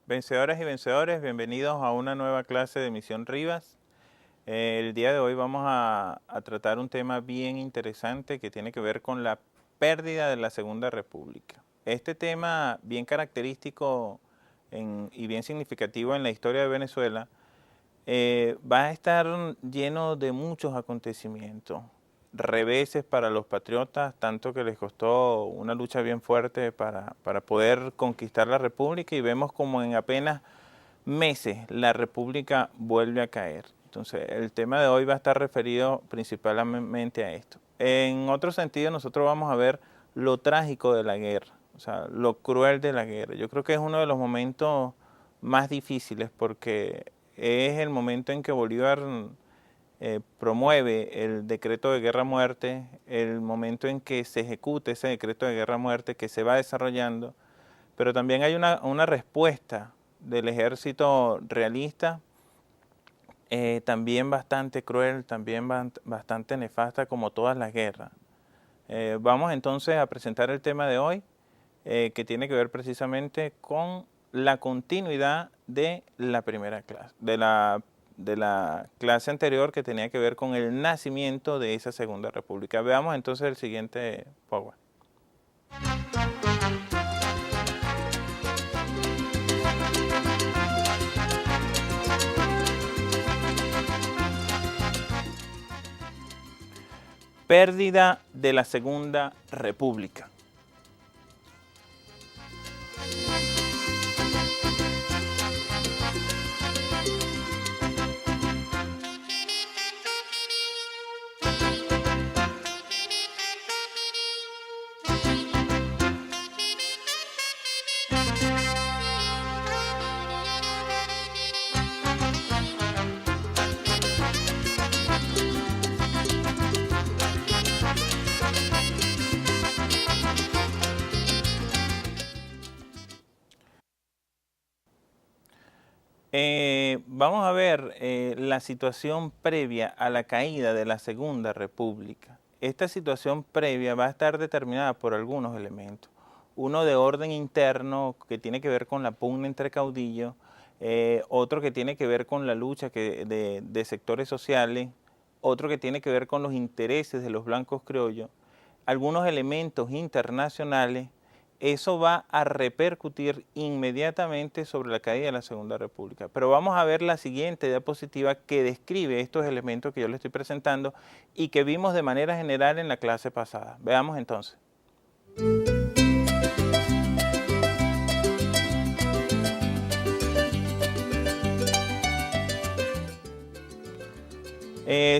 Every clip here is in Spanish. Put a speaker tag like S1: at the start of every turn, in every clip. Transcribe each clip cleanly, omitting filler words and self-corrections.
S1: Vencedoras y vencedores, bienvenidos a una nueva clase de Misión Rivas. El día de hoy vamos a tratar un tema bien interesante que tiene que ver con la pérdida de la Segunda República. Este tema bien característico y bien significativo en la historia de Venezuela va a estar lleno de muchos acontecimientos, reveses para los patriotas, tanto que les costó una lucha bien fuerte para poder conquistar la República, y vemos como en apenas meses la República vuelve a caer. Entonces el tema de hoy va a estar referido principalmente a esto. En otro sentido, nosotros vamos a ver lo trágico de la guerra, o sea, lo cruel de la guerra. Yo creo que es uno de los momentos más difíciles porque es el momento en que Bolívar promueve el decreto de guerra-muerte, el momento en que se ejecuta ese decreto de guerra-muerte que se va desarrollando, pero también hay una respuesta del ejército realista, también bastante cruel, también bastante nefasta, como todas las guerras. Vamos entonces a presentar el tema de hoy, que tiene que ver precisamente con la continuidad de la primera clase, de la clase anterior, que tenía que ver con el nacimiento de esa Segunda República. Veamos entonces el siguiente PowerPoint. Pérdida de la Segunda República. Vamos a ver la situación previa a la caída de la Segunda República. Esta situación previa va a estar determinada por algunos elementos. Uno de orden interno, que tiene que ver con la pugna entre caudillos, otro que tiene que ver con la lucha de sectores sociales, otro que tiene que ver con los intereses de los blancos criollos, algunos elementos internacionales. Eso va a repercutir inmediatamente sobre la caída de la Segunda República. Pero vamos a ver la siguiente diapositiva que describe estos elementos que yo le estoy presentando y que vimos de manera general en la clase pasada. Veamos entonces.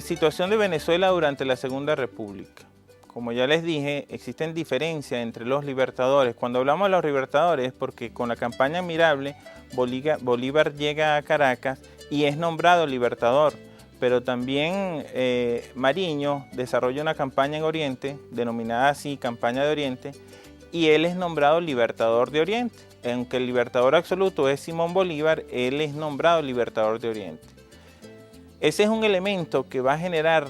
S1: Situación de Venezuela durante la Segunda República. Como ya les dije, existen diferencias entre los libertadores. Cuando hablamos de los libertadores es porque con la campaña Admirable, Bolívar llega a Caracas y es nombrado libertador. Pero también Mariño desarrolla una campaña en Oriente, denominada así Campaña de Oriente, y él es nombrado libertador de Oriente. Aunque el libertador absoluto es Simón Bolívar, él es nombrado libertador de Oriente. Ese es un elemento que va a generar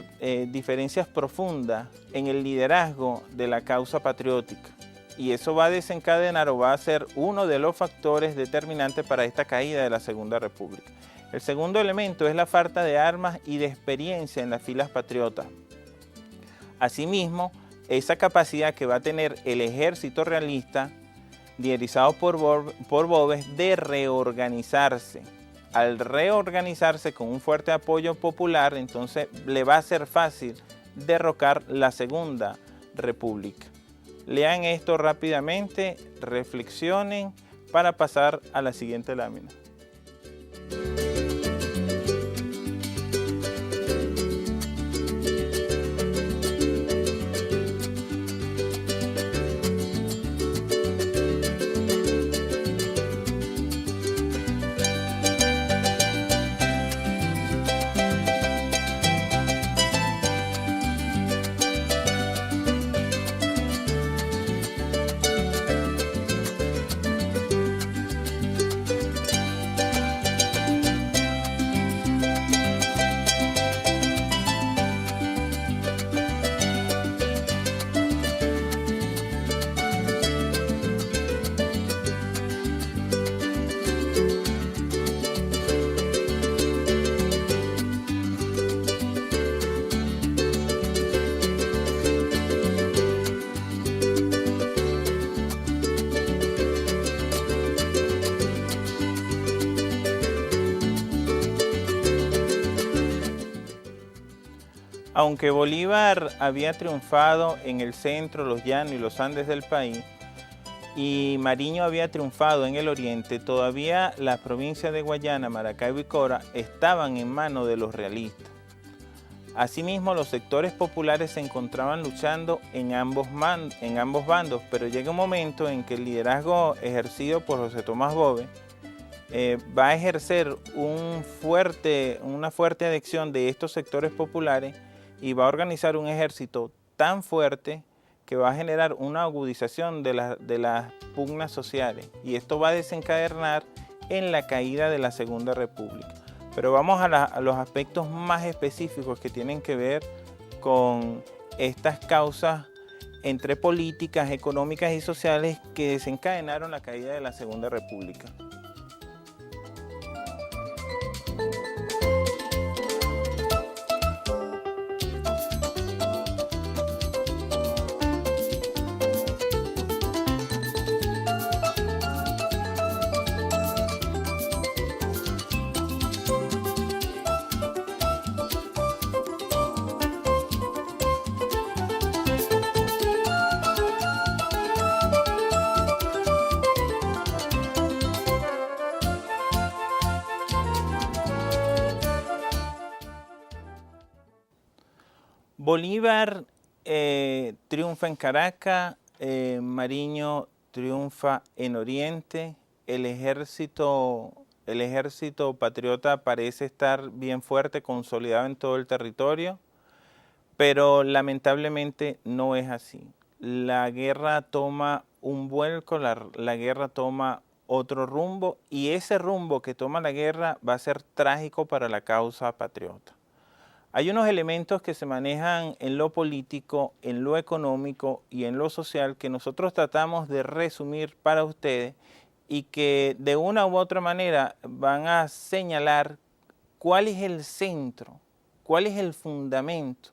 S1: diferencias profundas en el liderazgo de la causa patriótica, y eso va a desencadenar o va a ser uno de los factores determinantes para esta caída de la Segunda República. El segundo elemento es la falta de armas y de experiencia en las filas patriotas. Asimismo, esa capacidad que va a tener el ejército realista, liderizado por Boves, de reorganizarse. Al reorganizarse con un fuerte apoyo popular, entonces le va a ser fácil derrocar la Segunda República. Lean esto rápidamente, reflexionen para pasar a la siguiente lámina. Aunque Bolívar había triunfado en el centro, los llanos y los Andes del país, y Mariño había triunfado en el oriente, todavía las provincias de Guayana, Maracaibo y Cora estaban en manos de los realistas. Asimismo, los sectores populares se encontraban luchando en ambos bandos, pero llega un momento en que el liderazgo ejercido por José Tomás Bove va a ejercer una fuerte adhesión de estos sectores populares y va a organizar un ejército tan fuerte que va a generar una agudización de las pugnas sociales, y esto va a desencadenar en la caída de la Segunda República. Pero vamos a los aspectos más específicos que tienen que ver con estas causas entre políticas, económicas y sociales que desencadenaron la caída de la Segunda República. Bolívar triunfa en Caracas, Mariño triunfa en Oriente, el ejército patriota parece estar bien fuerte, consolidado en todo el territorio, pero lamentablemente no es así. La guerra toma un vuelco, la guerra toma otro rumbo, y ese rumbo que toma la guerra va a ser trágico para la causa patriota. Hay unos elementos que se manejan en lo político, en lo económico y en lo social que nosotros tratamos de resumir para ustedes y que de una u otra manera van a señalar cuál es el centro, cuál es el fundamento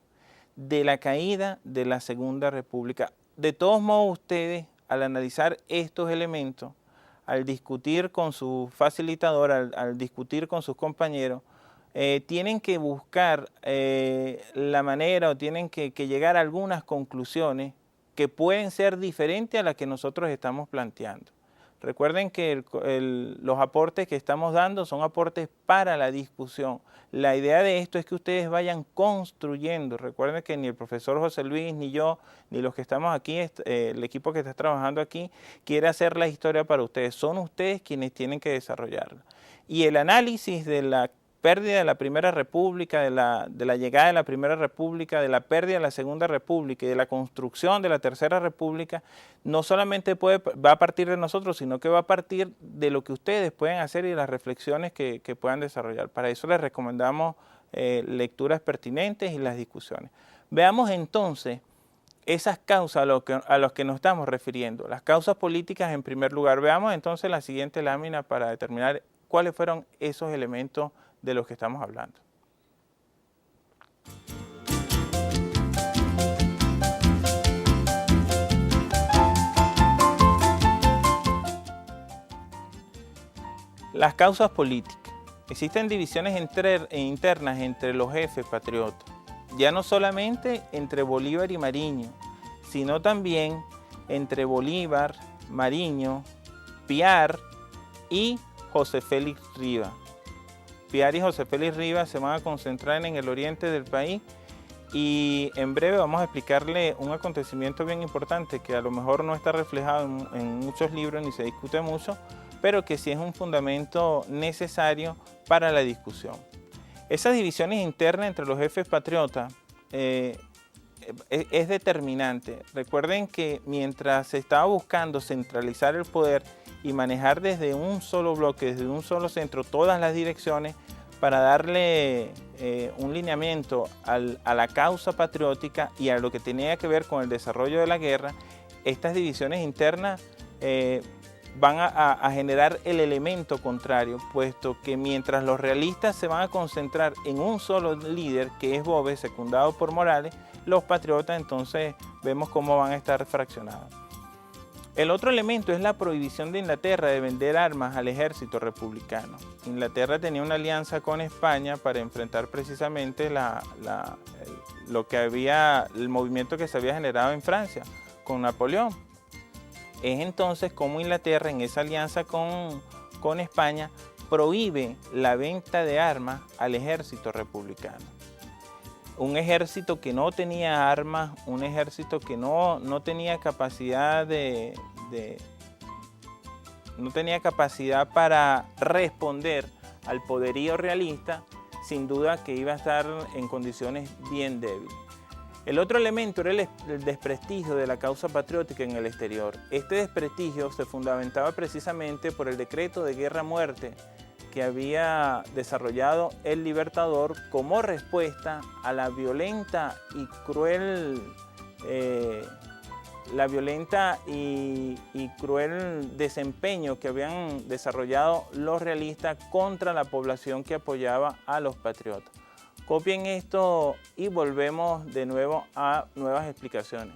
S1: de la caída de la Segunda República. De todos modos, ustedes, al analizar estos elementos, al discutir con su facilitador, al discutir con sus compañeros, tienen que buscar la manera o tienen que llegar a algunas conclusiones que pueden ser diferentes a las que nosotros estamos planteando. Recuerden que los aportes que estamos dando son aportes para la discusión. La idea de esto es que ustedes vayan construyendo. Recuerden que ni el profesor José Luis, ni yo, ni los que estamos aquí, el equipo que está trabajando aquí, quiere hacer la historia para ustedes. Son ustedes quienes tienen que desarrollarla. Y el análisis de la pérdida de la Primera República, de la llegada de la Primera República, de la pérdida de la Segunda República y de la construcción de la Tercera República, no solamente va a partir de nosotros, sino que va a partir de lo que ustedes pueden hacer y las reflexiones que puedan desarrollar. Para eso les recomendamos lecturas pertinentes y las discusiones. Veamos entonces esas causas a las que nos estamos refiriendo. Las causas políticas en primer lugar. Veamos entonces la siguiente lámina para determinar cuáles fueron esos elementos de los que estamos hablando. Las causas políticas. Existen divisiones internas entre los jefes patriotas, ya no solamente entre Bolívar y Mariño, sino también entre Bolívar, Mariño, Piar y José Félix Rivas. Piar y José Félix Rivas se van a concentrar en el oriente del país, y en breve vamos a explicarle un acontecimiento bien importante que a lo mejor no está reflejado en muchos libros ni se discute mucho, pero que sí es un fundamento necesario para la discusión. Esas divisiones internas entre los jefes patriotas es determinante. Recuerden que mientras se estaba buscando centralizar el poder y manejar desde un solo bloque, desde un solo centro, todas las direcciones para darle un lineamiento a la causa patriótica y a lo que tenía que ver con el desarrollo de la guerra, estas divisiones internas van a generar el elemento contrario, puesto que mientras los realistas se van a concentrar en un solo líder, que es Bove, secundado por Morales, los patriotas entonces vemos cómo van a estar fraccionados. El otro elemento es la prohibición de Inglaterra de vender armas al ejército republicano. Inglaterra tenía una alianza con España para enfrentar precisamente el movimiento que se había generado en Francia con Napoleón. Es entonces como Inglaterra, en esa alianza con España, prohíbe la venta de armas al ejército republicano. Un ejército que no tenía armas, un ejército que no tenía capacidad no tenía capacidad para responder al poderío realista, sin duda que iba a estar en condiciones bien débiles. El otro elemento era el desprestigio de la causa patriótica en el exterior. Este desprestigio se fundamentaba precisamente por el decreto de guerra-muerte que había desarrollado el Libertador como respuesta a la violenta y cruel desempeño que habían desarrollado los realistas contra la población que apoyaba a los patriotas. Copien esto y volvemos de nuevo a nuevas explicaciones.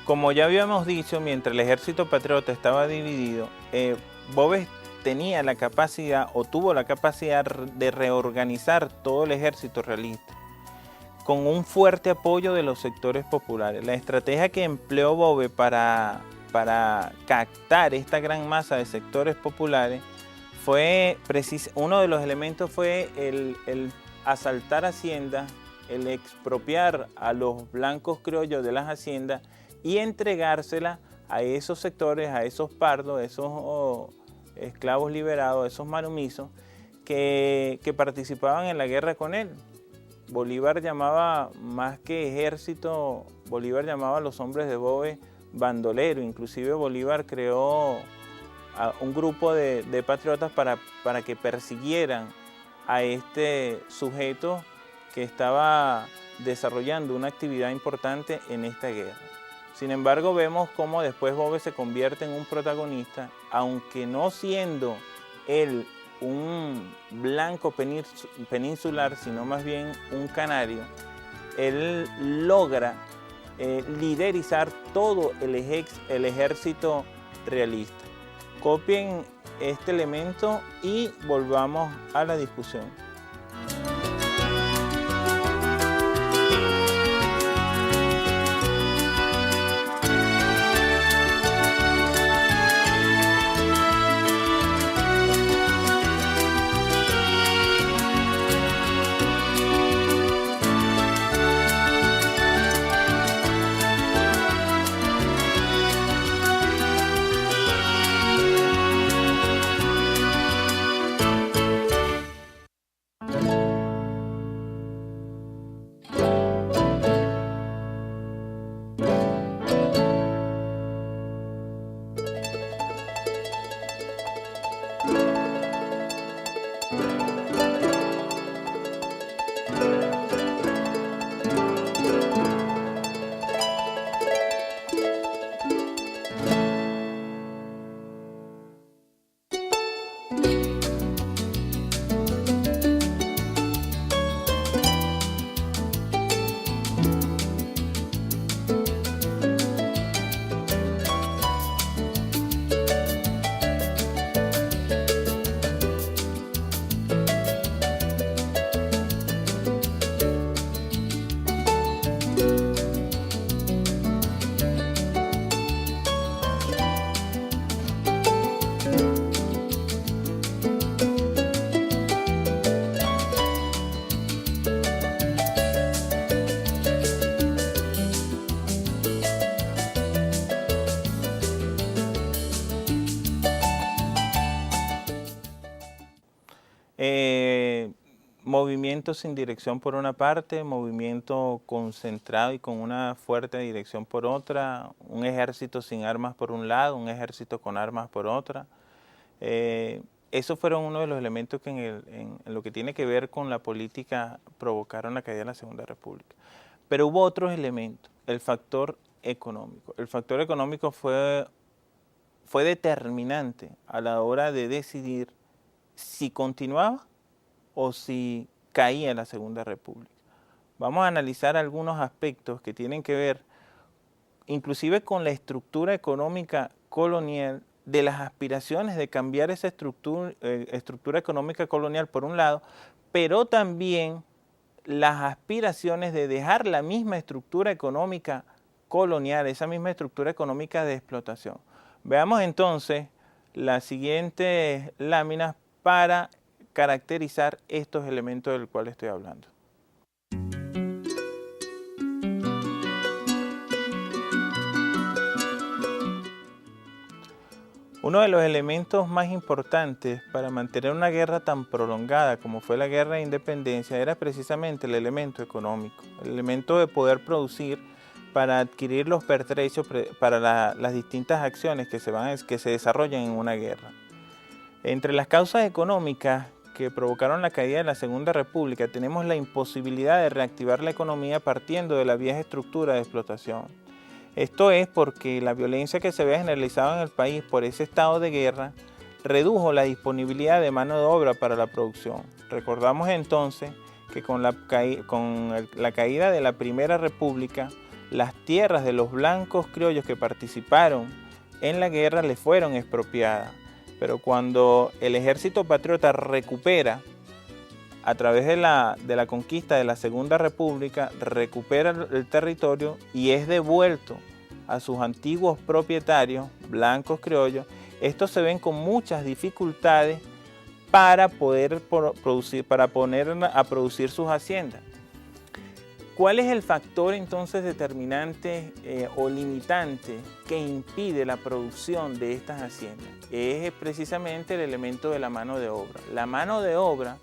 S1: Como ya habíamos dicho, mientras el ejército patriota estaba dividido, Boves tenía la capacidad o tuvo la capacidad de reorganizar todo el ejército realista con un fuerte apoyo de los sectores populares. La estrategia que empleó Boves para captar esta gran masa de sectores populares fue uno de los elementos fue el asaltar haciendas, el expropiar a los blancos criollos de las haciendas y entregársela a esos sectores, a esos pardos, a esos esclavos liberados, a esos manumisos que participaban en la guerra con él. Bolívar llamaba, más que ejército, Bolívar llamaba a los hombres de Boves bandoleros. Inclusive Bolívar creó un grupo de patriotas para que persiguieran a este sujeto que estaba desarrollando una actividad importante en esta guerra. Sin embargo, vemos cómo después Boves se convierte en un protagonista, aunque no siendo él un blanco peninsular, sino más bien un canario. Él logra liderizar todo el ejército realista. Copien este elemento y volvamos a la discusión. Movimiento sin dirección por una parte, movimiento concentrado y con una fuerte dirección por otra, un ejército sin armas por un lado, un ejército con armas por otra. Esos fueron uno de los elementos que en lo que tiene que ver con la política provocaron la caída de la Segunda República. Pero hubo otros elementos, el factor económico. El factor económico fue determinante a la hora de decidir si continuaba o si caía la Segunda República. Vamos a analizar algunos aspectos que tienen que ver inclusive con la estructura económica colonial, de las aspiraciones de cambiar esa estructura económica colonial por un lado, pero también las aspiraciones de dejar la misma estructura económica colonial, esa misma estructura económica de explotación. Veamos entonces las siguientes láminas para caracterizar estos elementos del cual estoy hablando. Uno de los elementos más importantes para mantener una guerra tan prolongada como fue la guerra de independencia era precisamente el elemento económico, el elemento de poder producir para adquirir los pertrechos para las distintas acciones que se desarrollan en una guerra. Entre las causas económicas que provocaron la caída de la Segunda República tenemos la imposibilidad de reactivar la economía partiendo de la vieja estructura de explotación. Esto es porque la violencia que se había generalizado en el país por ese estado de guerra redujo la disponibilidad de mano de obra para la producción. Recordamos entonces que con la caída de la Primera República, las tierras de los blancos criollos que participaron en la guerra les fueron expropiadas. Pero cuando el ejército patriota recupera, a través de la conquista de la Segunda República, recupera el territorio y es devuelto a sus antiguos propietarios, blancos criollos, estos se ven con muchas dificultades para poder poner a producir sus haciendas. ¿Cuál es el factor entonces determinante o limitante que impide la producción de estas haciendas? Es precisamente el elemento de la mano de obra. La mano de obra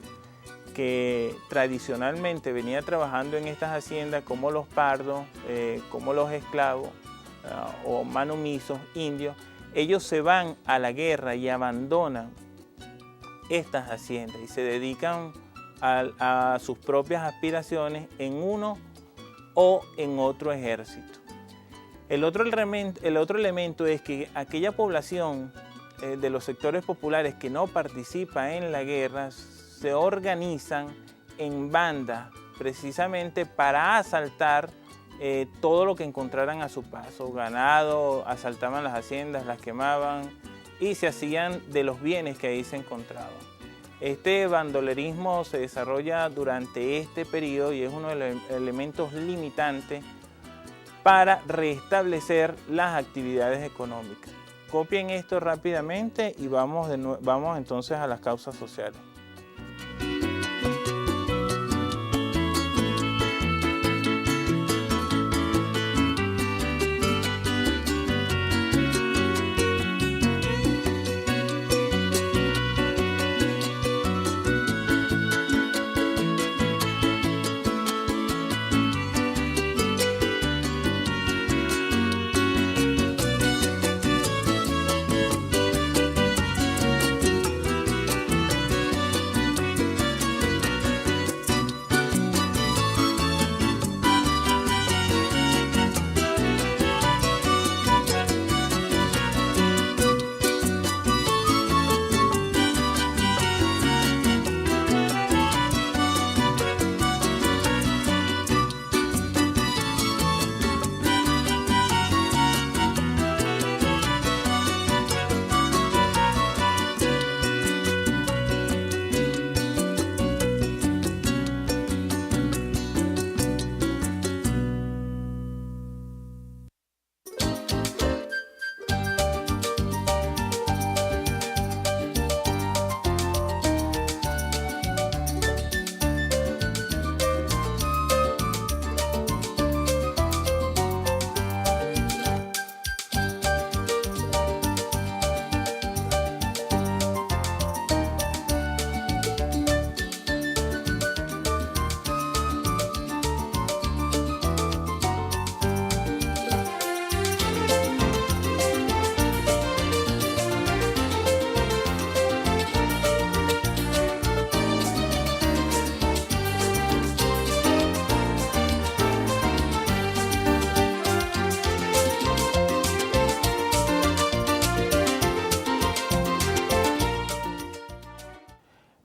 S1: que tradicionalmente venía trabajando en estas haciendas, como los pardos, como los esclavos o manumisos, indios, ellos se van a la guerra y abandonan estas haciendas y se dedican a sus propias aspiraciones en uno o en otro ejército. El otro elemento es que aquella población de los sectores populares que no participa en la guerra se organizan en bandas precisamente para asaltar todo lo que encontraran a su paso. Ganado, asaltaban las haciendas, las quemaban y se hacían de los bienes que ahí se encontraban. Este bandolerismo se desarrolla durante este periodo y es uno de los elementos limitantes para restablecer las actividades económicas. Copien esto rápidamente y vamos entonces a las causas sociales.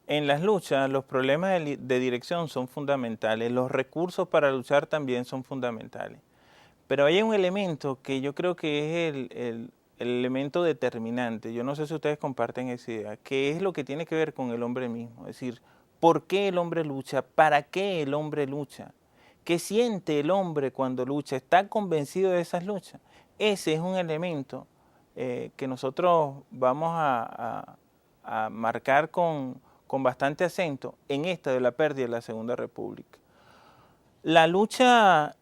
S1: En las luchas, los problemas de dirección son fundamentales, los recursos para luchar también son fundamentales. Pero hay un elemento que yo creo que es el elemento determinante, yo no sé si ustedes comparten esa idea, que es lo que tiene que ver con el hombre mismo, es decir, ¿por qué el hombre lucha? ¿Para qué el hombre lucha? ¿Qué siente el hombre cuando lucha? ¿Está convencido de esas luchas? Ese es un elemento que nosotros vamos a marcar con bastante acento en esta de la pérdida de la Segunda República. La lucha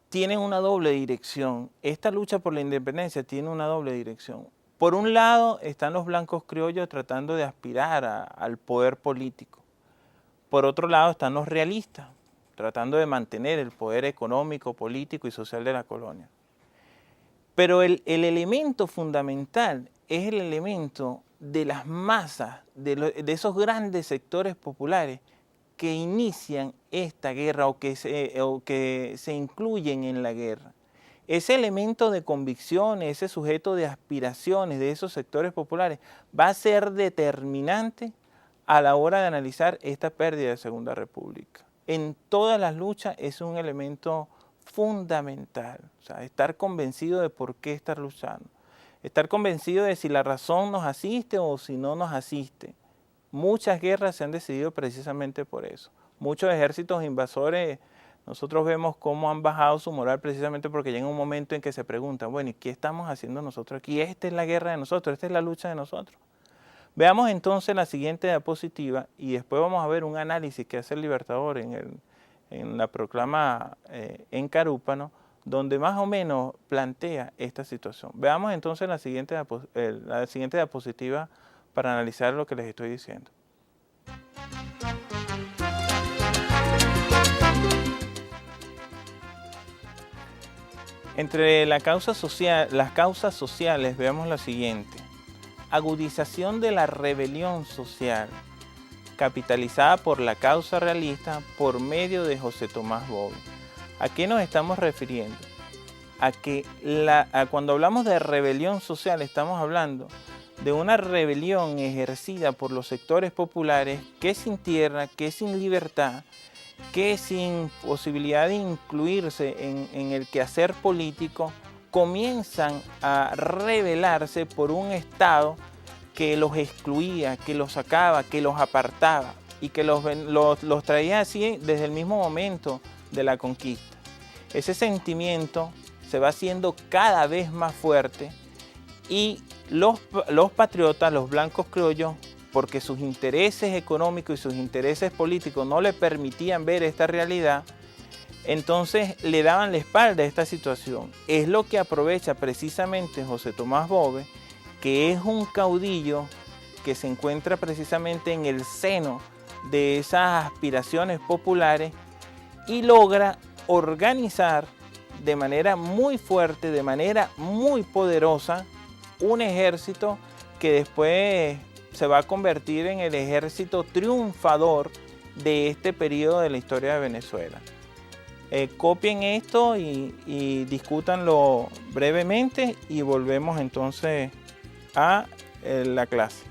S1: tiene una doble dirección. Esta lucha por la independencia tiene una doble dirección. Por un lado están los blancos criollos tratando de aspirar al poder político. Por otro lado están los realistas tratando de mantener el poder económico, político y social de la colonia. Pero el elemento fundamental es el elemento de las masas, de esos grandes sectores populares que inician esta guerra o que se incluyen en la guerra. Ese elemento de convicciones, ese sujeto de aspiraciones de esos sectores populares va a ser determinante a la hora de analizar esta pérdida de Segunda República. En todas las luchas es un elemento fundamental, o sea, estar convencido de por qué estar luchando. Estar convencido de si la razón nos asiste o si no nos asiste. Muchas guerras se han decidido precisamente por eso. Muchos ejércitos invasores, nosotros vemos cómo han bajado su moral precisamente porque llega un momento en que se preguntan, bueno, ¿y qué estamos haciendo nosotros aquí? Esta es la guerra de nosotros, esta es la lucha de nosotros. Veamos entonces la siguiente diapositiva y después vamos a ver un análisis que hace el Libertador en la proclama en Carúpano, donde más o menos plantea esta situación. Veamos entonces la siguiente diapositiva para analizar lo que les estoy diciendo. Entre las causas sociales veamos la siguiente. Agudización de la rebelión social, capitalizada por la causa realista por medio de José Tomás Bovio. ¿A qué nos estamos refiriendo? A que cuando hablamos de rebelión social estamos hablando de una rebelión ejercida por los sectores populares que sin tierra, que sin libertad, que sin posibilidad de incluirse en el quehacer político, comienzan a rebelarse por un Estado que los excluía, que los sacaba, que los apartaba y que los traía así desde el mismo momento de la conquista. Ese sentimiento se va haciendo cada vez más fuerte y los patriotas, los blancos criollos, porque sus intereses económicos y sus intereses políticos no le permitían ver esta realidad, entonces le daban la espalda a esta situación. Es lo que aprovecha precisamente José Tomás Bove, que es un caudillo que se encuentra precisamente en el seno de esas aspiraciones populares y logra organizar de manera muy fuerte, de manera muy poderosa, un ejército que después se va a convertir en el ejército triunfador de este periodo de la historia de Venezuela. Copien esto y discútanlo brevemente y volvemos entonces a la clase.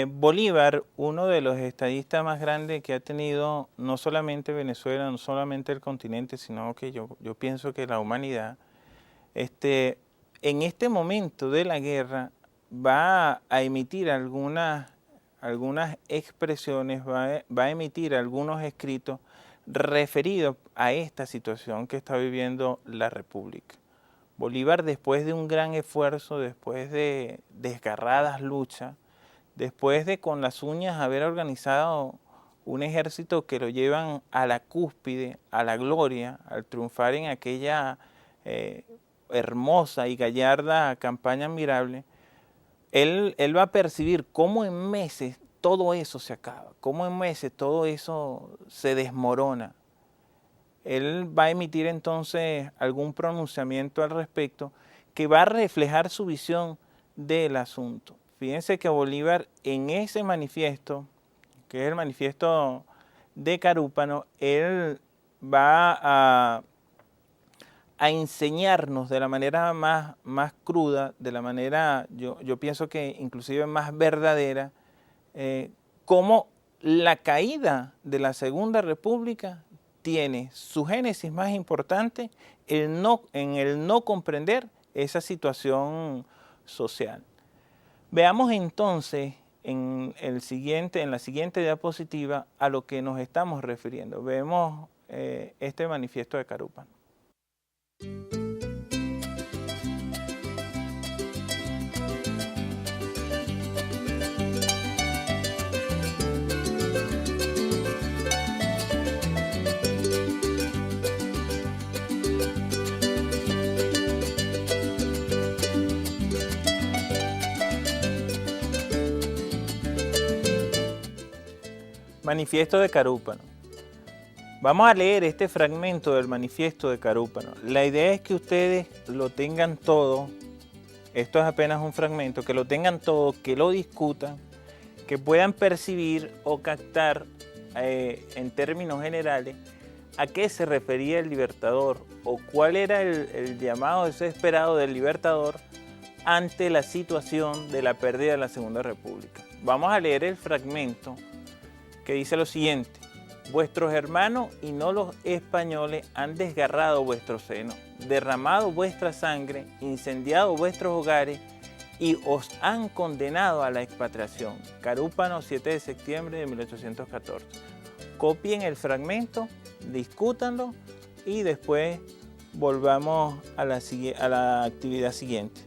S1: Bolívar, uno de los estadistas más grandes que ha tenido no solamente Venezuela, no solamente el continente, sino que yo pienso que la humanidad, en este momento de la guerra va a emitir algunas expresiones, va a emitir algunos escritos referidos a esta situación que está viviendo la República. Bolívar, después de un gran esfuerzo, después de desgarradas luchas, después de con las uñas haber organizado un ejército que lo llevan a la cúspide, a la gloria, al triunfar en aquella hermosa y gallarda campaña admirable, él va a percibir cómo en meses todo eso se acaba, cómo en meses todo eso se desmorona. Él va a emitir entonces algún pronunciamiento al respecto que va a reflejar su visión del asunto. Fíjense que Bolívar en ese manifiesto, que es el manifiesto de Carúpano, él va a enseñarnos de la manera más cruda, de la manera, yo pienso que inclusive más verdadera, cómo la caída de la Segunda República tiene su génesis más importante en el no comprender esa situación social. Veamos entonces en la siguiente diapositiva a lo que nos estamos refiriendo. Vemos este manifiesto de Carúpano. Manifiesto de Carúpano. Vamos a leer este fragmento del manifiesto de Carúpano. La idea es que ustedes lo tengan todo, esto es apenas un fragmento, que lo tengan todo, que lo discutan, que puedan percibir o captar en términos generales a qué se refería el Libertador o cuál era el llamado desesperado del Libertador ante la situación de la pérdida de la Segunda República. Vamos a leer el fragmento que dice lo siguiente: vuestros hermanos y no los españoles han desgarrado vuestro seno, derramado vuestra sangre, incendiado vuestros hogares y os han condenado a la expatriación. Carúpano, 7 de septiembre de 1814. Copien el fragmento, discútanlo y después volvamos a la actividad siguiente.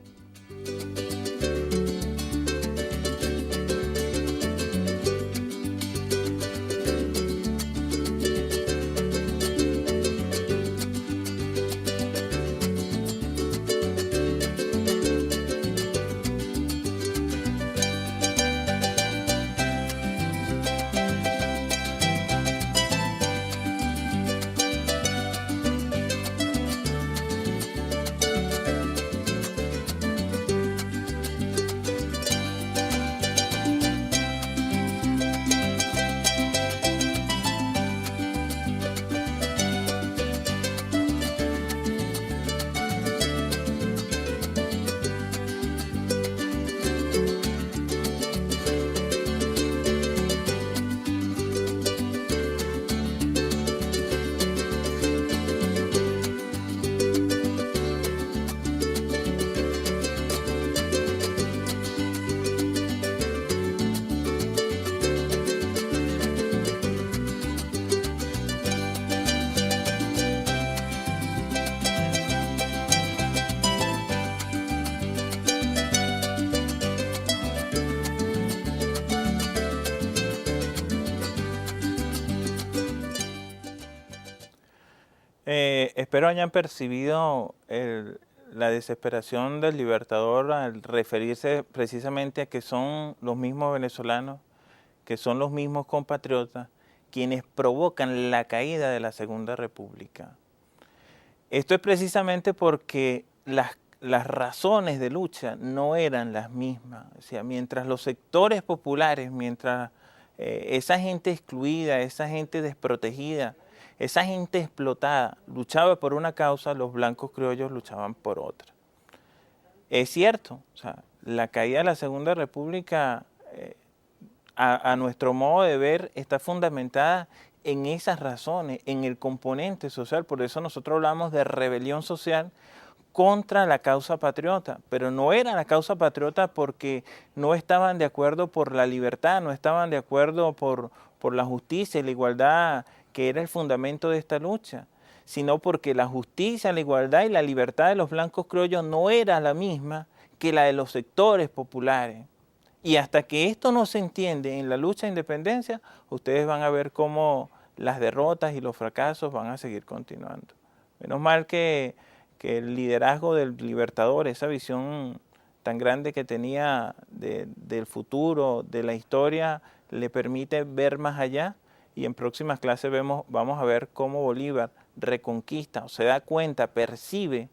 S1: Espero hayan percibido la desesperación del Libertador al referirse precisamente a que son los mismos venezolanos, que son los mismos compatriotas, quienes provocan la caída de la Segunda República. Esto es precisamente porque las razones de lucha no eran las mismas. O sea, mientras los sectores populares, mientras esa gente excluida, esa gente desprotegida, esa gente explotada luchaba por una causa, los blancos criollos luchaban por otra. Es cierto, o sea, la caída de la Segunda República, a nuestro modo de ver, está fundamentada en esas razones, en el componente social. Por eso nosotros hablamos de rebelión social contra la causa patriota, pero no era la causa patriota porque no estaban de acuerdo por la libertad, no estaban de acuerdo por la justicia y la igualdad, que era el fundamento de esta lucha, sino porque la justicia, la igualdad y la libertad de los blancos criollos no era la misma que la de los sectores populares. Y hasta que esto no se entiende en la lucha de independencia, ustedes van a ver cómo las derrotas y los fracasos van a seguir continuando. Menos mal que el liderazgo del Libertador, esa visión tan grande que tenía del futuro, de la historia, le permite ver más allá. Y en próximas clases vamos a ver cómo Bolívar reconquista, o se da cuenta, percibe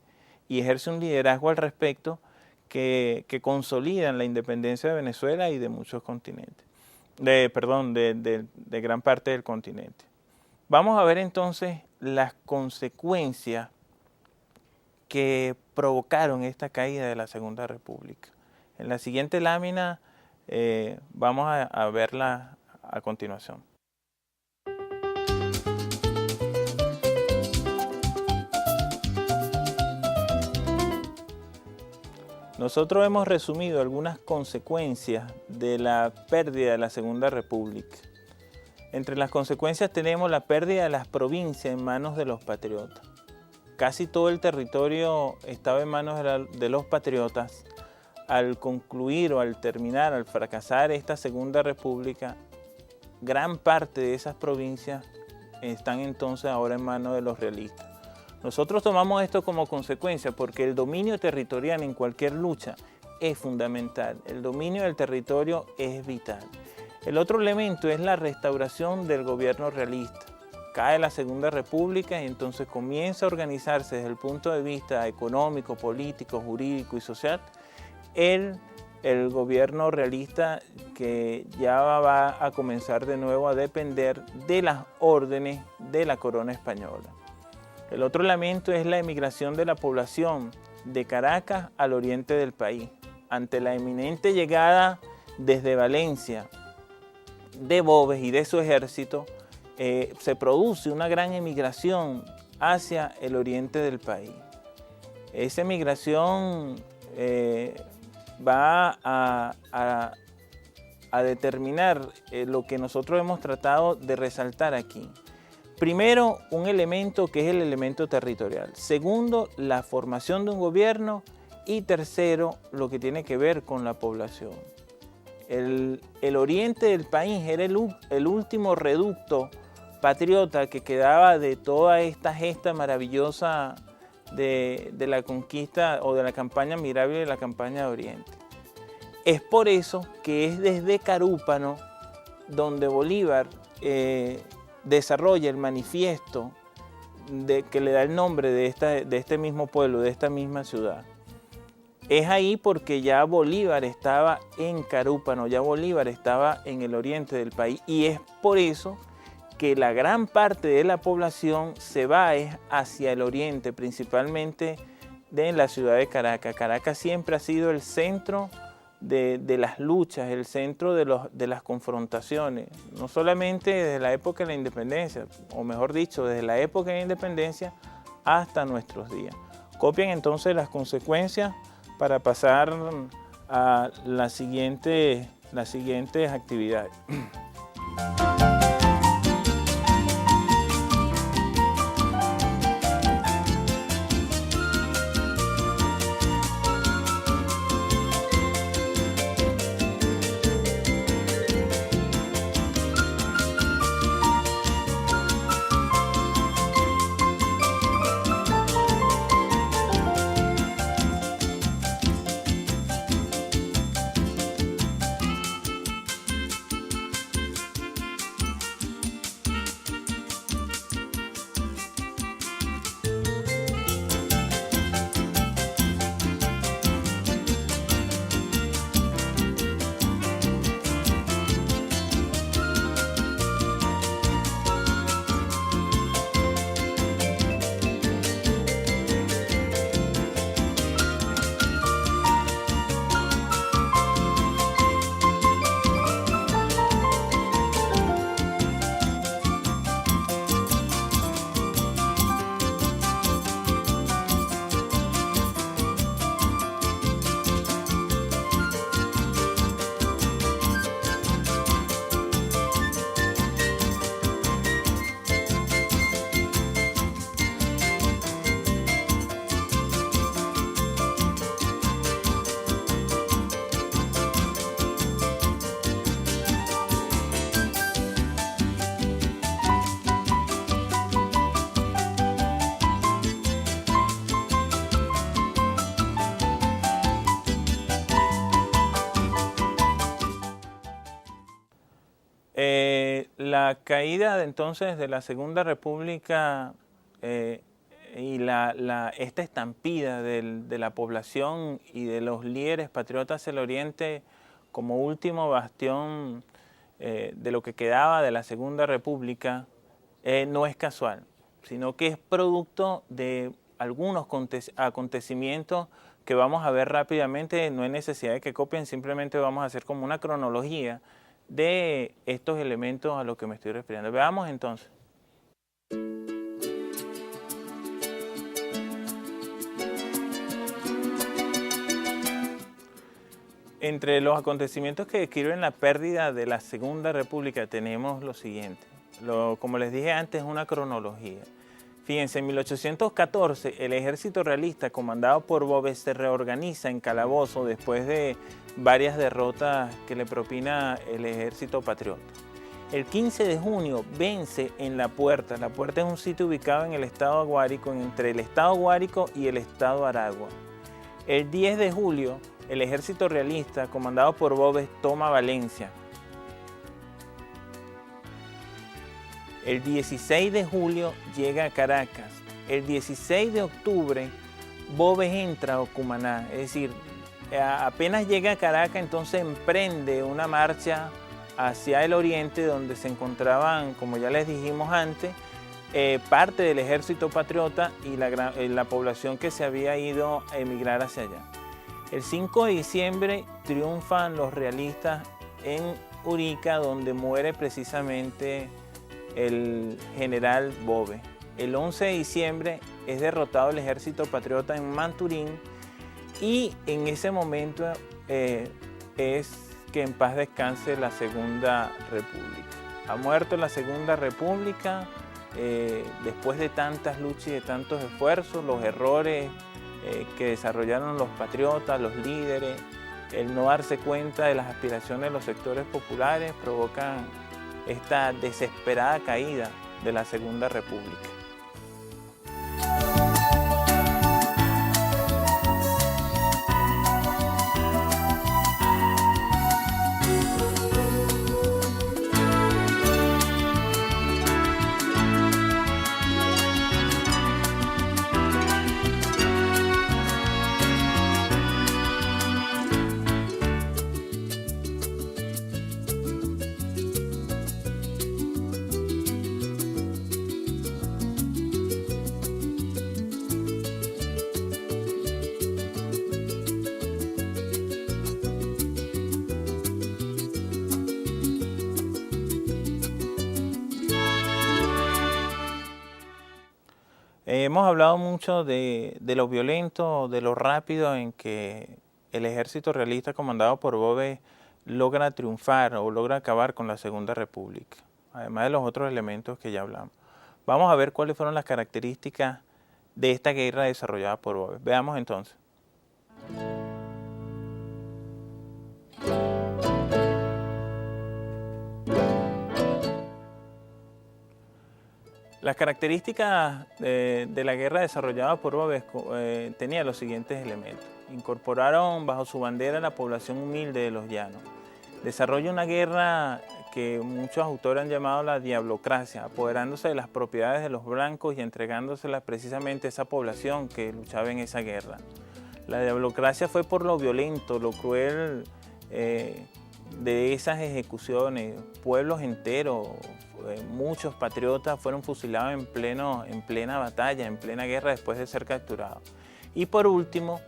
S1: y ejerce un liderazgo al respecto que consolidan la independencia de Venezuela y de muchos continentes, de gran parte del continente. Vamos a ver entonces las consecuencias que provocaron esta caída de la Segunda República. En la siguiente lámina vamos a verla a continuación. Nosotros hemos resumido algunas consecuencias de la pérdida de la Segunda República. Entre las consecuencias tenemos la pérdida de las provincias en manos de los patriotas. Casi todo el territorio estaba en manos de los patriotas. Al concluir o al terminar, al fracasar esta Segunda República, gran parte de esas provincias están entonces ahora en manos de los realistas. Nosotros tomamos esto como consecuencia porque el dominio territorial en cualquier lucha es fundamental. El dominio del territorio es vital. El otro elemento es la restauración del gobierno realista. Cae la Segunda República y entonces comienza a organizarse desde el punto de vista económico, político, jurídico y social el gobierno realista, que ya va a comenzar de nuevo a depender de las órdenes de la corona española. El otro elemento es la emigración de la población de Caracas al oriente del país. Ante la inminente llegada desde Valencia de Boves y de su ejército, se produce una gran emigración hacia el oriente del país. Esa emigración va a determinar lo que nosotros hemos tratado de resaltar aquí. Primero, un elemento que es el elemento territorial. Segundo, la formación de un gobierno. Y tercero, lo que tiene que ver con la población. El oriente del país era el último reducto patriota que quedaba de toda esta gesta maravillosa de la conquista o de la campaña migrable de la campaña de Oriente. Es por eso que es desde Carúpano donde Bolívar desarrolla el manifiesto que le da el nombre de este mismo pueblo, de esta misma ciudad. Es ahí porque ya Bolívar estaba en Carúpano, ya Bolívar estaba en el oriente del país, y es por eso que la gran parte de la población se va hacia el oriente, principalmente de la ciudad de Caracas. Caracas siempre ha sido el centro de las luchas, el centro de las confrontaciones, no solamente desde la época de la independencia, o mejor dicho, desde la época de la independencia hasta nuestros días. Copien entonces las consecuencias para pasar a las siguientes actividades. La caída entonces de la Segunda República y esta estampida de la población y de los líderes patriotas hacia el oriente como último bastión de lo que quedaba de la Segunda República no es casual, sino que es producto de algunos acontecimientos que vamos a ver rápidamente. No hay necesidad de que copien, simplemente vamos a hacer como una cronología de estos elementos a los que me estoy refiriendo. Veamos entonces. Entre los acontecimientos que describen la pérdida de la Segunda República tenemos lo siguiente. Como les dije antes, es una cronología. Fíjense, en 1814 el ejército realista comandado por Boves se reorganiza en Calabozo después de varias derrotas que le propina el ejército patriota. El 15 de junio vence en La Puerta. La Puerta es un sitio ubicado en el estado Guárico, entre el estado Guárico y el estado Aragua. El 10 de julio el ejército realista comandado por Boves toma Valencia. El 16 de julio llega a Caracas. El 16 de octubre Boves entra a Cumaná, es decir, apenas llega a Caracas, entonces emprende una marcha hacia el oriente donde se encontraban, como ya les dijimos antes, parte del ejército patriota y la población que se había ido a emigrar hacia allá. El 5 de diciembre triunfan los realistas en Urica, donde muere precisamente el general Boves. El 11 de diciembre es derrotado el ejército patriota en Manturín y en ese momento es que en paz descanse la Segunda República. Ha muerto la Segunda República después de tantas luchas y de tantos esfuerzos, los errores que desarrollaron los patriotas, los líderes, el no darse cuenta de las aspiraciones de los sectores populares provocan esta desesperada caída de la Segunda República. Hemos hablado mucho de lo violento, de lo rápido en que el ejército realista comandado por Boves logra triunfar o logra acabar con la Segunda República, además de los otros elementos que ya hablamos. Vamos a ver cuáles fueron las características de esta guerra desarrollada por Boves. Veamos entonces. Las características de la guerra desarrollada por Boves tenía los siguientes elementos. Incorporaron bajo su bandera la población humilde de los llanos. Desarrolla una guerra que muchos autores han llamado la diablocracia, apoderándose de las propiedades de los blancos y entregándoselas precisamente a esa población que luchaba en esa guerra. La diablocracia fue por lo violento, lo cruel de esas ejecuciones. Pueblos enteros, muchos patriotas fueron fusilados en plena batalla, en plena guerra después de ser capturados. Y por último,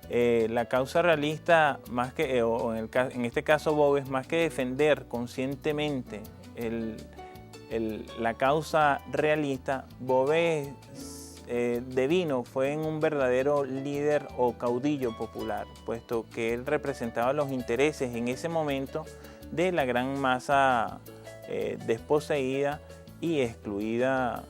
S1: la causa realista, en este caso Boves, más que defender conscientemente la causa realista, Boves fue un verdadero líder o caudillo popular, puesto que él representaba los intereses en ese momento de la gran masa desposeída y excluida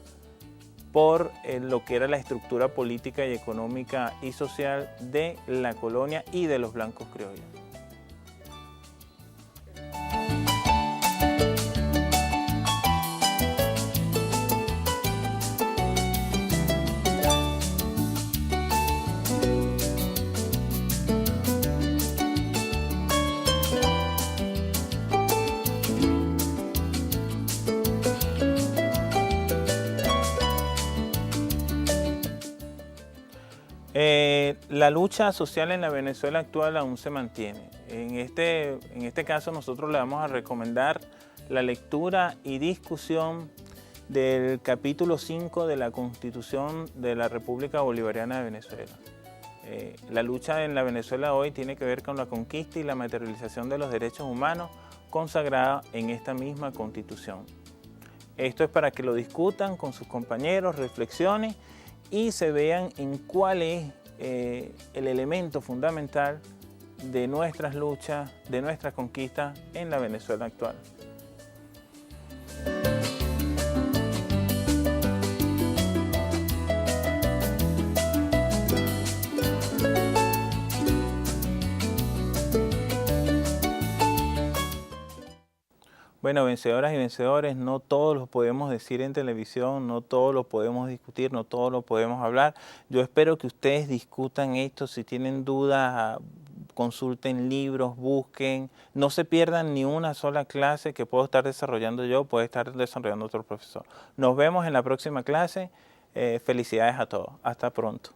S1: por lo que era la estructura política y económica y social de la colonia y de los blancos criollos. La lucha social en la Venezuela actual aún se mantiene. En este caso nosotros le vamos a recomendar la lectura y discusión del capítulo 5 de la Constitución de la República Bolivariana de Venezuela. La lucha en la Venezuela hoy tiene que ver con la conquista y la materialización de los derechos humanos consagrada en esta misma Constitución. Esto es para que lo discutan con sus compañeros, reflexionen y se vean en cuál es el elemento fundamental de nuestras luchas, de nuestras conquistas en la Venezuela actual. Bueno, vencedoras y vencedores, no todos lo podemos decir en televisión, no todos lo podemos discutir, no todos lo podemos hablar. Yo espero que ustedes discutan esto, si tienen dudas, consulten libros, busquen, no se pierdan ni una sola clase que puedo estar desarrollando yo, puede estar desarrollando otro profesor. Nos vemos en la próxima clase, felicidades a todos, hasta pronto.